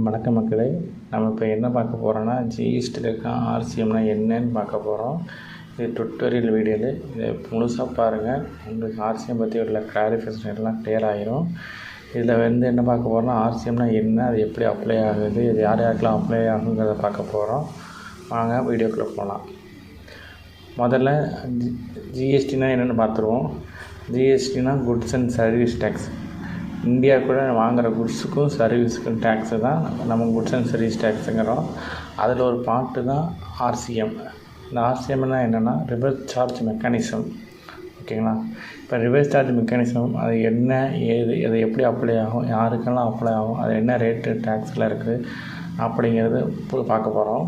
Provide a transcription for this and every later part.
வணக்கம் மக்களே, நம்ம இப்போ என்ன பார்க்க போகிறோன்னா ஜிஎஸ்டியில் இருக்க ஆர்சிஎம்னா என்னன்னு பார்க்க போகிறோம். இது டுட்டோரியல் வீடியோவில் இதை முழுசாக பாருங்கள். உங்களுக்கு ஆர்சிஎம் பற்றி உள்ள கிளாரிஃபிகேஷன் எல்லாம் கிளியர் ஆகிரும். இதில் என்ன பார்க்க போகிறோன்னா ஆர்சிஎம்னா என்ன, அது எப்படி அப்ளை ஆகுது, இது யார் யாருக்கெல்லாம் அப்ளை ஆகுங்கிறத பார்க்க போகிறோம். வாங்க வீடியோக்குள்ளே போகலாம். முதல்ல ஜிஎஸ்டினா என்னென்னு பார்த்துருவோம். ஜிஎஸ்டினா goods and service tax. India கூட வாங்குகிற குட்ஸுக்கும் சர்வீஸுக்கும் டேக்ஸு தான் நம்ம குட்ஸ் அண்ட் சர்வீஸ் டேக்ஸுங்கிறோம். அதில் ஒரு பார்ட்டு தான் ஆர்சிஎம். இந்த ஆர்சிஎம்னால் என்னென்னா ரிவர்ஸ் சார்ஜ் மெக்கானிசம். ஓகேங்களா? இப்போ ரிவர்ஸ் சார்ஜ் மெக்கானிசம் அது என்ன, ஏது, அது எப்படி அப்ளை ஆகும், யாருக்கெல்லாம் அப்ளை ஆகும், அது என்ன ரேட்டு டேக்ஸில் இருக்குது அப்படிங்கிறது பார்க்க போகிறோம்.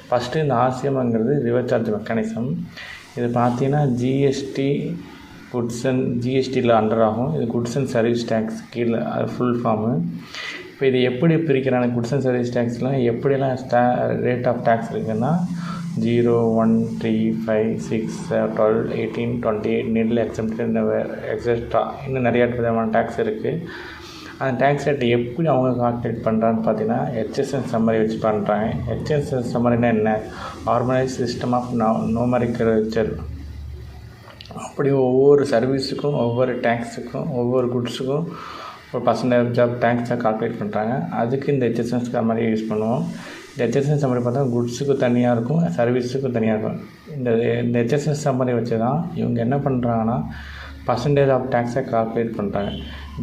ஃபஸ்ட்டு இந்த ஆர்சிஎம்ங்கிறது ரிவர்ஸ் சார்ஜ் மெக்கானிசம். இது பார்த்தீங்கன்னா ஜிஎஸ்டி குட்ஸ் அண்ட் ஜிஎஸ்டியில் அண்டர் ஆகும். இது குட்ஸ் அண்ட் சர்வீஸ் டேக்ஸ் கீழே, அது ஃபுல் ஃபார்மு. இப்போ இது எப்படி பிரிக்கிறாங்க, குட்ஸ் அண்ட் சர்வீஸ் டேக்ஸ்லாம் எப்படிலாம் ரேட் ஆஃப் டேக்ஸ் இருக்குதுன்னா 0, 1, 3, 5, 6, 12, 18, 28 நெல் எக்ஸம்ப்ட் எக்ஸெட்ரா இன்னும் நிறைய விதமான டேக்ஸ் இருக்குது. அந்த டேக்ஸ் ரேட்டை எப்படி அவங்க கால்குலேட் பண்ணுறான்னு பார்த்தீங்கன்னா ஹெச்எஸ்என் சம்மரி வச்சு பண்ணுறாங்க. ஹெச்எஸ்என் சம்மரினா என்ன, ஆர்கனைஸ் சிஸ்டம் ஆஃப் நியூமரிக்கல். அப்படி ஒவ்வொரு சர்வீஸுக்கும், ஒவ்வொரு டேக்ஸுக்கும், ஒவ்வொரு குட்ஸுக்கும் ஒரு பர்சன்டேஜ் ஆஃப் டேக்ஸாக கால்குலேட் பண்ணுறாங்க. அதுக்கு இந்த ஹெச்எஸ்என் சம்மரி யூஸ் பண்ணுவோம். இந்த ஹெச்எஸ்என் சம்மரி பார்த்தா குட்ஸுக்கு தனியாக இருக்கும், சர்வீஸுக்கும் தனியாக இருக்கும். இந்த ஹெச்எஸ்என் சம்மரி வச்சு தான் இவங்க என்ன பண்ணுறாங்கன்னா பர்சன்டேஜ் ஆஃப் டேக்ஸை கால்குலேட் பண்ணுறாங்க.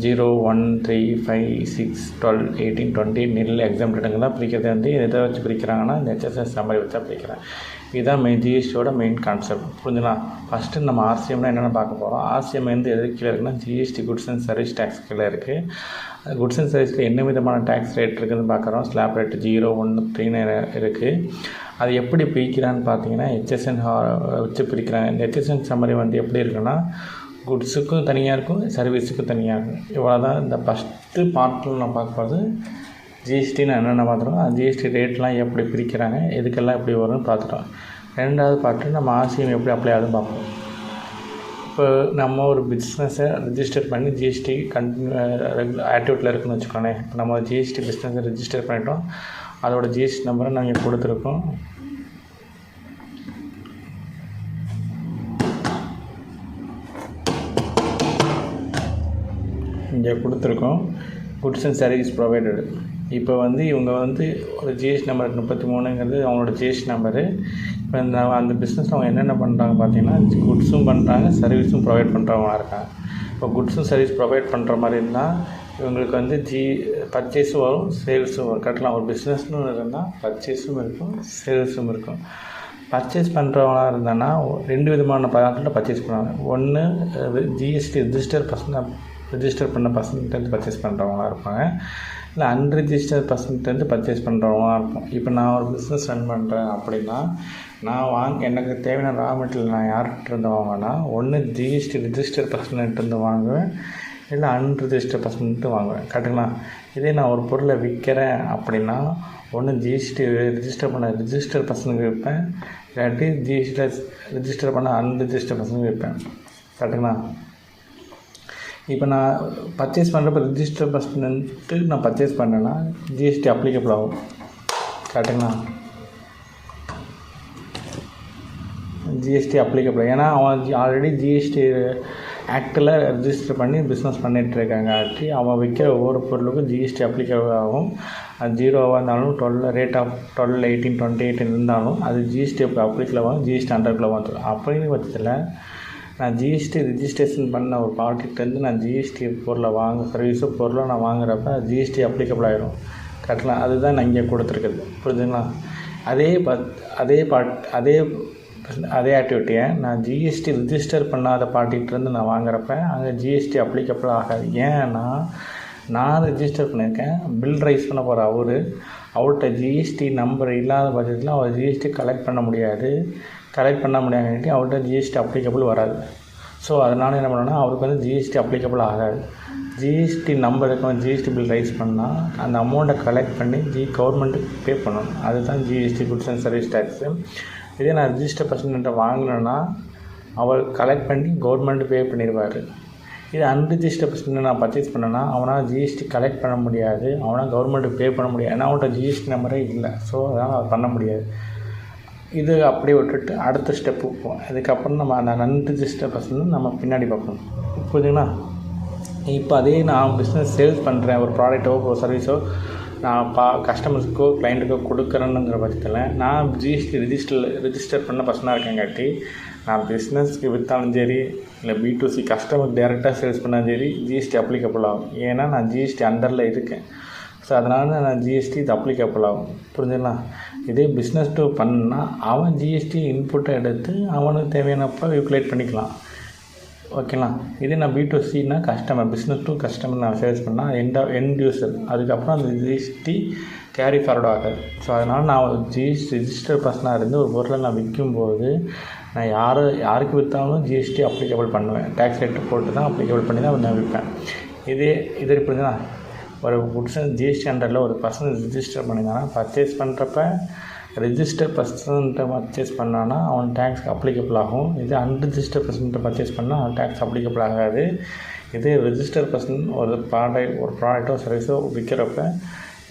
0, 1, 3, 5, 6, 12, 18, 20 நெல் எக்ஸாம்பிள்லாம் பிரிக்கிறது எதை வச்சு பிரிக்கிறாங்கன்னா இந்த ஹெச்எஸ்என் சம்மரி வச்சா பிரிக்கிறாங்க. இதுதான் ஜிஎஸ்டியோட மெயின் கான்செப்ட். புரிஞ்சுங்களா? ஃபஸ்ட்டு நம்ம ஆர்சிஎம்னா என்னென்னு பார்க்க போகிறோம். ஆர்சிஎம் எது கீழே இருக்குன்னா GST goods and service tax கீழே இருக்குது. குட்ஸ் அண்ட் சர்வீஸில் என்ன விதமான டேக்ஸ் ரேட் இருக்குதுன்னு பார்க்குறோம். ஸ்லாப் ரேட்டு 0, 1, 3 இருக்குது. அது எப்படி பிரிக்கிறான்னு பார்த்தீங்கன்னா ஹெச்எஸ்என் வச்சு பிரிக்கிறாங்க. இந்த ஹெச்எஸ்என் சம்மரி எப்படி இருக்குன்னா குட்ஸுக்கும் தனியாக இருக்கும், சர்வீஸுக்கும் தனியாக இருக்கும். இவ்வளோ தான் இந்த ஃபஸ்ட்டு பார்ட்டில் நான் பார்க்க போகிறது. ஜிஎஸ்டின்னு என்னென்ன பார்த்துருவோம், அந்த ஜிஎஸ்டி ரேட்லாம் எப்படி பிரிக்கிறாங்க, எதுக்கெல்லாம் எப்படி வரும்னு பார்த்துட்டோம். ரெண்டாவது பார்ட்டு நம்ம ஆர்சிஎம் எப்படி அப்ளை ஆகுதுன்னு பார்ப்போம். இப்போ நம்ம ஒரு பிஸ்னஸை ரிஜிஸ்டர் பண்ணி ஜிஎஸ்டி ஆக்டிவேட்டில் இருக்குதுன்னு வச்சுக்கோங்களேன். இப்போ நம்ம ஜிஎஸ்டி பிஸ்னஸை ரிஜிஸ்டர் பண்ணிட்டோம், அதோட ஜிஎஸ்டி நம்பரை நாங்கள் கொடுத்துருக்கோம். இங்கே கொடுத்துருக்கோம் குட்ஸ் அண்ட் சர்வீஸ் ப்ரொவைடடு. இப்போ இவங்க ஒரு ஜிஎஸ்டி நம்பர் 33ங்கிறது அவங்களோட ஜிஎஸ்டி நம்பரு. இப்போ அந்த பிஸ்னஸில் அவங்க என்னென்ன பண்ணுறாங்க பார்த்தீங்கன்னா குட்ஸும் பண்ணுறாங்க, சர்வீஸும் ப்ரொவைட் பண்ணுறவங்களா இருக்காங்க. இப்போ குட்ஸும் சர்வீஸ் ப்ரொவைட் பண்ணுற மாதிரி இருந்தால் இவங்களுக்கு பர்ச்சேஸும் வரும், சேல்ஸும் வரும். கட்டலாம். ஒரு பிஸ்னஸ்னு இருந்தால் பர்ச்சேஸும் இருக்கும், சேல்ஸும் இருக்கும். பர்ச்சேஸ் பண்ணுறவங்களா இருந்தாங்கன்னா 2 விதமான பார்ட்டில் பர்ச்சேஸ் பண்ணுவாங்க. ஒன்று ஜிஎஸ்டி ரிஜிஸ்டர் பண்ண பர்சன்ட்டேருந்து பர்ச்சேஸ் பண்ணுறவங்களா இருப்பாங்க, இல்லை அன்ரிஜிஸ்டர் பர்சன்ட்டேருந்து பர்ச்சேஸ் பண்ணுறவங்களா இருக்கும். இப்போ நான் ஒரு பிஸ்னஸ் ரன் பண்ணுறேன் அப்படின்னா எனக்கு தேவையான ரா மெட்டீரியல் நான் யார்கிட்ட இருந்து வாங்கினா ஒன்று ஜிஎஸ்டி ரிஜிஸ்டர் பர்சன்ட்டேருந்து வாங்குவேன், இல்லை அன்ரிஜிஸ்டர் பர்சன்ட்டு வாங்குவேன். கரெக்டுங்களா? இதே நான் ஒரு பொருளை விற்கிறேன் அப்படின்னா ஒன்று ஜிஎஸ்டி ரிஜிஸ்டர் பர்சனுக்கு விற்பேன், இல்லாட்டி ஜிஎஸ்டியில் ரிஜிஸ்டர் பண்ண அன்ரிஜிஸ்டர் பர்சனுக்கு விற்பேன். கரெக்டுங்களா? இப்போ நான் பர்ச்சேஸ் பண்ணுறப்ப ரிஜிஸ்டர் பர்சன்ட்டு நான் பர்ச்சேஸ் பண்ணேன்னா ஜிஎஸ்டி அப்ளிகபிள் ஆகும். கரெக்டுங்களா? ஜிஎஸ்டி அப்ளிகபிள், ஏன்னா அவன் ஆல்ரெடி ஜிஎஸ்டி ஆக்டில் ரிஜிஸ்டர் பண்ணி பிஸ்னஸ் பண்ணிகிட்ருக்காங்க. அவன் விற்கிற ஒவ்வொரு பொருளுக்கும் ஜிஎஸ்டி அப்ளிகபிள் ஆகும். அது 0வாக இருந்தாலும் 12 ரேட் ஆஃப் 12, 18, 28 இருந்தாலும் அது ஜிஎஸ்டி அப்ளிகபிள் ஆகும், ஜிஎஸ்டி அண்டர்குள்ளே வந்துடும். அப்படின்னு பட்சத்தில் நான் ஜிஎஸ்டி ரிஜிஸ்ட்ரேஷன் பண்ண ஒரு பார்ட்டிகிட்டேருந்து நான் ஜிஎஸ்டி பொருளை சர்வீஸோ பொருளோ நான் வாங்குறப்ப ஜிஎஸ்டி அப்ளிகபிள் ஆகிடும். கட்டலாம். அதுதான் நான் இங்கே கொடுத்துருக்குது. புரிஞ்சுங்களா? அதே ஆக்டிவிட்டியை நான் ஜிஎஸ்டி ரிஜிஸ்டர் பண்ணாத பார்ட்டிகிட்டேருந்து நான் வாங்குறப்ப அங்கே ஜிஎஸ்டி அப்ளிகபிள் ஆகாது. ஏன்னா நான் ரிஜிஸ்டர் பண்ணியிருக்கேன், பில் ரைஸ் பண்ண போகிற அவர்கிட்ட ஜிஎஸ்டி நம்பர் இல்லாத பட்சத்தில் அவர் ஜிஎஸ்டி கலெக்ட் பண்ண முடியாது. அவர்கிட்ட ஜிஎஸ்டி அப்ளிகபிள் வராது. ஸோ அதனால் என்ன பண்ணோன்னா அவருக்கு ஜிஎஸ்டி அப்ளிகபிள் ஆகாது. ஜிஎஸ்டி நம்பருக்கு ஜிஎஸ்டி பில் ரைஸ் பண்ணால் அந்த அமௌண்ட்டை கலெக்ட் பண்ணி கவர்மெண்ட்டுக்கு பே பண்ணணும். அதுதான் GST goods and service tax. இதே நான் ரிஜிஸ்டர் பர்சன்ட்டை வாங்கினேன்னா அவர் கலெக்ட் பண்ணி கவர்மெண்ட்டு பே பண்ணிடுவார். இது அன்ரிஜிஸ்டர்ட் பர்சன் நான் பர்ச்சேஸ் பண்ணேன்னா அவனால் ஜிஎஸ்டி கலெக்ட் பண்ண முடியாது, அவனால் கவர்மெண்ட்டுக்கு பே பண்ண முடியாது. ஏன்னா அவன்கிட்ட ஜிஎஸ்டி நம்பரே இல்லை. ஸோ அதனால் அது பண்ண முடியாது. இது அப்படியே விட்டுட்டு அடுத்த ஸ்டெப்பு போவோம். இதுக்கப்புறம் நம்ம அந்த அன்ரிஜிஸ்டர்ட் பர்சன் நம்ம பின்னாடி பார்க்கணும். புரியுதுங்களா? இப்போ அதே நான் பிஸ்னஸ் சேல்ஸ் பண்ணுறேன், ஒரு ப்ராடக்ட்டோ ஒரு சர்வீஸோ நான் கஸ்டமர்ஸுக்கோ கிளைண்ட்டுக்கோ கொடுக்குறேன்னுங்கிற பட்சத்தில் நான் ஜிஎஸ்டி ரிஜிஸ்டர் பண்ண பர்சனாக இருக்கேங்காட்டி நான் பிஸ்னஸ்க்கு விற்றாலும் சரி இல்லை B2C கஸ்டமருக்கு டேரெக்டாக சேல்ஸ் பண்ணாலும் சரி ஜிஎஸ்டி அப்ளிகபிள் ஆகும். ஏன்னா நான் ஜிஎஸ்டி அண்டரில் இருக்கேன். ஸோ அதனால் நான் ஜிஎஸ்டி இது அப்ளிகபிள் ஆகும். புரிஞ்சுங்களா? இதே பிஸ்னஸ் டூ பண்ணால் அவன் ஜிஎஸ்டி இன்புட்டை எடுத்து அவனுக்கு தேவையானப்போ யூட்டிலைட் பண்ணிக்கலாம். ஓகேங்களா? இதே நான் B2Cனா கஸ்டமர், பிஸ்னஸ் டூ கஸ்டமர் நான் சேல்ஸ் பண்ணால் எண்ட் யூசர், அதுக்கப்புறம் அந்த ஜிஎஸ்டி கேரி ஃபார்வர்ட் ஆகாது. ஸோ அதனால் நான் ஜிஎஸ்டி ரிஜிஸ்டர் பர்சனாக இருந்து ஒரு பொருளை நான் விற்கும்போது நான் யாருக்கு விற்றாலும் ஜிஎஸ்டி அப்ளிகபிள் பண்ணுவேன். டேக்ஸ் ரேட்டு போட்டு தான் அப்ளிகபிள் பண்ணி தான் நான் விற்பேன். இதே புரிஞ்சுன்னா ஒரு குட்ஸ் ஜிஎஸ்டி அண்டரில் ஒரு பர்சன் ரிஜிஸ்டர் பண்ணியிருந்தானா பர்ச்சேஸ் பண்ணுறப்ப ரிஜிஸ்டர் பர்சன்ட்டை பர்ச்சேஸ் பண்ணான்னா அவன் டேக்ஸ் அப்ளிகபிள் ஆகும். இதே அன்ரிஜிஸ்டர் பர்சன்ட்டை பர்ச்சேஸ் பண்ணால் அவன் டேக்ஸ் அப்ளிகபிள் ஆகாது. இதே ரிஜிஸ்டர் பர்சன் ஒரு ப்ராடக்ட்டோ சர்வீஸோ விற்கிறப்ப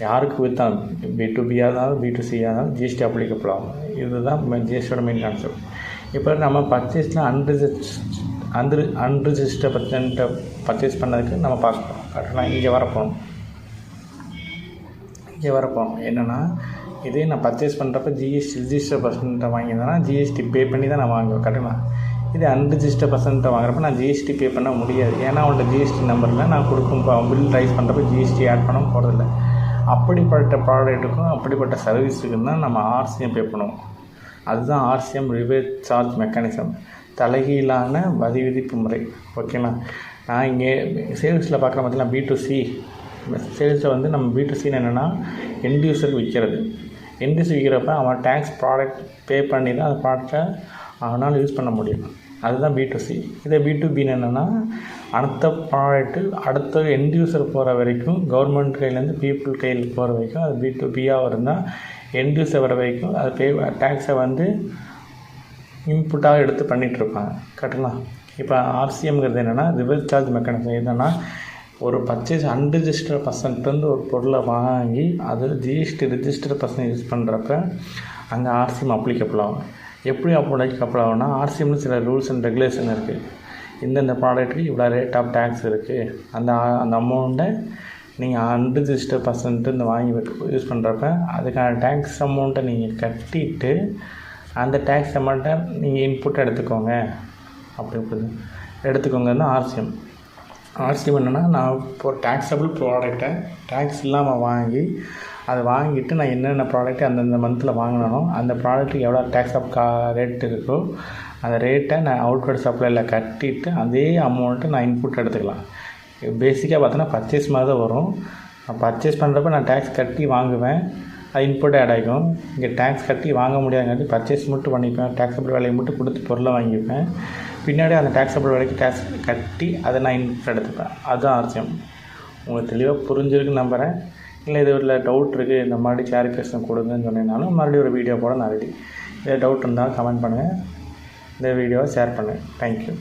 யாருக்கு விற்றாலும் B2Bயாக இருந்தாலும் B2Cயாக இருந்தாலும் ஜிஎஸ்டி அப்ளிகபிள் ஆகும். இதுதான் ஜிஎஸ்டியோட மெயின் கான்செப்ட். இப்போ நம்ம பர்ச்சேஸில் அன்ரிஜிஸ்டர் பர்சன்ட்டை பர்ச்சேஸ் பண்ணதுக்கு நம்ம பார்க்கலாம். கரெக்டாக இங்கே வரப்போம் என்னென்னா இதே நான் பர்ச்சேஸ் பண்ணுறப்ப ஜிஎஸ்டி ரிஜிஸ்டர் பர்சன்ட்டை வாங்கியிருந்தேன்னா ஜிஎஸ்டி பே பண்ணி தான் நான் வாங்குவேன். கரெக்டுங்களா? இதே அன்ரிஜிஸ்டர் பர்சன்ட்டை வாங்குறப்ப நான் ஜிஎஸ்டி பே பண்ண முடியாது. ஏன்னா அவன்கிட்ட ஜிஎஸ்டி நம்பரில் நான் பில் ரைஸ் பண்ணுறப்ப ஜிஎஸ்டி ஆட் பண்ண போகிறதில்ல. அப்படிப்பட்ட ப்ராடக்ட்டுக்கும் அப்படிப்பட்ட சர்வீஸுக்கும் தான் நம்ம ஆர்சிஎம் பே பண்ணுவோம். அதுதான் ஆர்சிஎம் ரிவர்ஸ் சார்ஜ் மெக்கானிசம், தலைகீழான வரி விதிப்பு முறை. ஓகேங்களா? நான் இங்கே சேல்ஸில் பார்க்குற மாதிரி B2C சேல்ஸில் நம்ம B2Cன்னு என்னென்னா எண்ட் யூஸருக்கு விற்கிறது. எண்ட் யூஸர் விற்கிறப்ப அவன் டேக்ஸ் ப்ராடக்ட் பே பண்ணி தான் அந்த ப்ராடக்டை அவனால் யூஸ் பண்ண முடியும். அதுதான் B2C. இதே B2Bன்னு என்னென்னா அடுத்த ப்ராடக்ட்டு அடுத்த எண்ட் யூஸர் போகிற வரைக்கும் கவர்மெண்ட் கையிலேருந்து பீப்புள் கையில் போகிற வரைக்கும் அது B2Bயாக இருந்தால் எண்ட் யூஸர் வர வரைக்கும் அது டேக்ஸை இன்புட்டாக எடுத்து பண்ணிகிட்ருப்பாங்க. கரெக்டுங்களா? இப்போ ஆர்சிஎம்ங்கிறது என்னென்னா ரிவர்ஸ் சார்ஜ் மெக்கானிசம். என்னென்னா ஒரு பர்ச்சேஸ் அன்ரிஜிஸ்டர் பர்சன்ட்டு ஒரு பொருளை வாங்கி அது ஜிஎஸ்டி ரிஜிஸ்டர் பர்சன் யூஸ் பண்ணுறப்ப அங்கே ஆர்சிஎம் அப்ளிகபிள் ஆகும். எப்படி அப்ளிகபிள் ஆகும்னா ஆர்சிஎம்னு சில ரூல்ஸ் அண்ட் ரெகுலேஷன் இருக்குது. இந்தந்த ப்ராடக்ட்டுக்கு இவ்வளோ ரேட் ஆஃப் டேக்ஸ் இருக்குது. அந்த அமௌண்ட்டை நீங்கள் அன்ரிஜிஸ்டர் பர்சன்ட்டு வாங்கி யூஸ் பண்ணுறப்ப அதுக்கான டேக்ஸ் அமௌண்ட்டை நீங்கள் கட்டிட்டு அந்த டேக்ஸ் அமௌண்ட்டை நீங்கள் இன்புட்டை எடுத்துக்கோங்க. அப்படி எடுத்துக்கோங்கன்னா ஆர்சிஎம். ஆர்சிஎம் என்னென்னா நான் இப்போ ஒரு டேக்ஸபிள் ப்ராடக்டை டேக்ஸ் இல்லாமல் வாங்கி அதை வாங்கிட்டு நான் என்னென்ன ப்ராடக்ட்டு அந்தந்த மந்தில் வாங்கினோ அந்த ப்ராடக்ட்டுக்கு எவ்வளோ டேக்ஸ் ஆஃப் ரேட் இருக்கோ அந்த ரேட்டை நான் அவுட்வர்ட் சப்ளையில் கட்டிட்டு அதே அமௌண்ட்டை நான் இன்புட் எடுத்துக்கலாம். பேசிக்காக பார்த்தோன்னா பர்ச்சேஸ் மாதிரி தான் வரும். நான் பர்ச்சேஸ் பண்ணுறப்ப நான் டேக்ஸ் கட்டி வாங்குவேன், அது இன்புட்டை ஆட் ஆகிக்கும். இங்கே டேக்ஸ் கட்டி வாங்க முடியாதுங்காட்டி பர்ச்சேஸ் மட்டும் பண்ணிப்பேன், டேக்ஸபிள் வேலையை மட்டும் கொடுத்து பொருளை வாங்கிப்பேன். பின்னாடி அந்த டேக்ஸபிள் வேலைக்கு டேக்ஸ் கட்டி அதை நான் இன்புட் எடுத்துப்பேன். அதுதான் ஆர்சிஎம். உங்களுக்கு தெளிவாக புரிஞ்சிருக்குன்னு நம்புகிறேன். இல்லை இது ஒரு டவுட் இருக்குது இந்த மாதிரி கிளாரிஃபிகேஷன் கொடுங்கன்னு சொன்னீங்கனாலும் மறுபடியும் ஒரு வீடியோ போட நான் ரெடி. இதே டவுட் இருந்தால் கமெண்ட் பண்ணுங்கள், இந்த வீடியோவை ஷேர் பண்ணுங்கள். தேங்க்யூ.